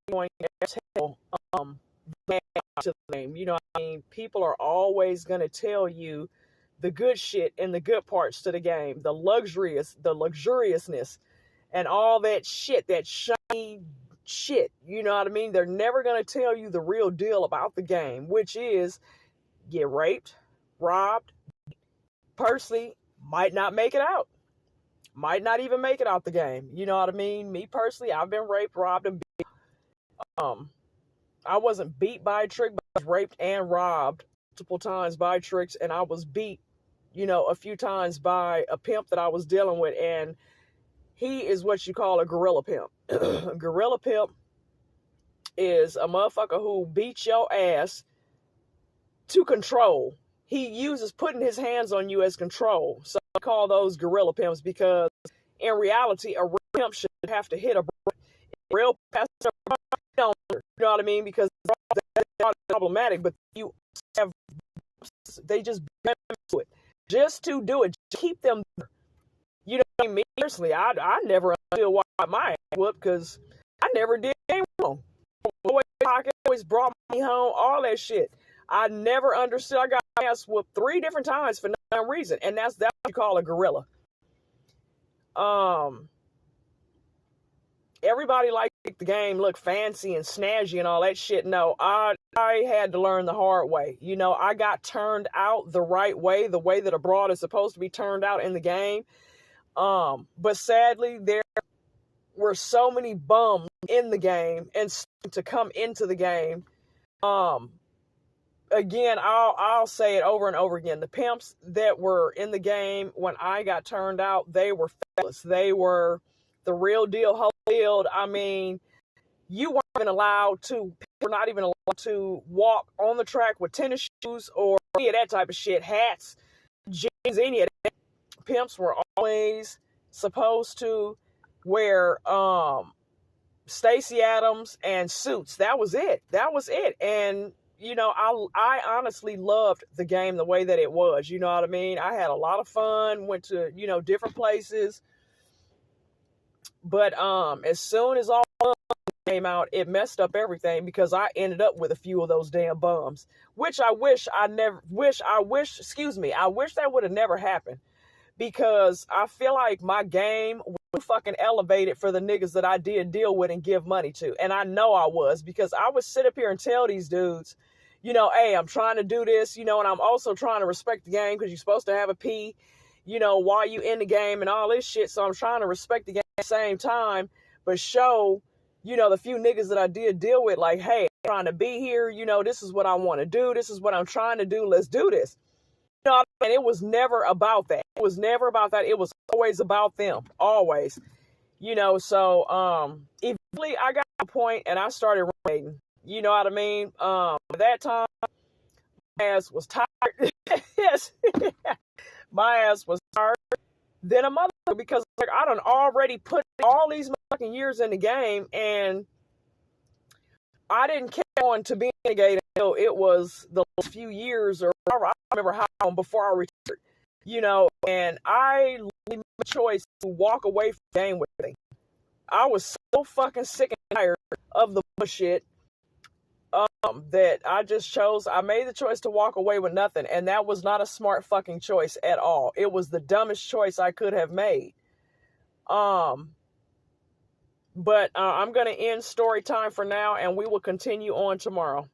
going to tell to the game. You know what I mean? People are always going to tell you the good shit and the good parts to the game, the luxuriousness and all that shit, that shiny shit. You know what I mean? They're never going to tell you the real deal about the game, which is get raped, robbed. Personally, might not make it out. Might not even make it out the game. You know what I mean? Me personally, I've been raped, robbed, and beat. I wasn't beat by a trick, but I was raped and robbed multiple times by tricks, and I was beat, you know, a few times by a pimp that I was dealing with, and he is what you call a gorilla pimp. A gorilla pimp is a motherfucker who beats your ass to control. He uses putting his hands on you as control. So I call those gorilla pimps because in reality, a real pimp should have to hit a real passenger. You know what I mean? Because that's not problematic, but you have, they just do it just to do it, just keep them there. You know what I mean? Me personally, I never understood why my ass whooped, because I never did anything wrong. Always brought me home, all that shit. I never understood. I got my ass whooped 3 different times for no reason, and that's what you call a gorilla. Everybody likes to make the game look fancy and snazzy and all that shit. No, I had to learn the hard way. You know, I got turned out the right way, the way that a broad is supposed to be turned out in the game. But sadly, there were so many bums in the game and to come into the game. Again, I'll say it over and over again. The pimps that were in the game when I got turned out, they were fellas. They were the real deal, whole deal. I mean, you weren't even allowed to, were not even allowed to walk on the track with tennis shoes or any of that type of shit, hats, jeans, any of that. Pimps were always supposed to wear Stacey Adams and suits. That was it. That was it. And you know, I honestly loved the game the way that it was. You know what I mean? I had a lot of fun, went to, you know, different places. But as soon as all came out, it messed up everything because I ended up with a few of those damn bums, which I wish that would have never happened, because I feel like my game was fucking elevated for the niggas that I did deal with and give money to. And I know I was, because I would sit up here and tell these dudes, you know, hey, I'm trying to do this, you know, and I'm also trying to respect the game because you're supposed to have a P, you know, while you in the game and all this shit. So I'm trying to respect the game at the same time, but show, you know, the few niggas that I did deal with, like, hey, I'm trying to be here, you know, this is what I want to do. This is what I'm trying to do. Let's do this. You know, and it was never about that. It was never about that. It was always about them. Always. You know, so eventually I got to a point and I started rating. You know what I mean? At that time, my ass was tired. Yes. My ass was tired than a mother, because like I done already put all these fucking years in the game, and I didn't carry on to being a gay until it was the last few years, or I don't remember how long, before I retired. You know, and I made a choice to walk away from the game with me. I was so fucking sick and tired of the bullshit that I made the choice to walk away with nothing. And that was not a smart fucking choice at all. It was the dumbest choice I could have made. But I'm going to end story time for now, and we will continue on tomorrow.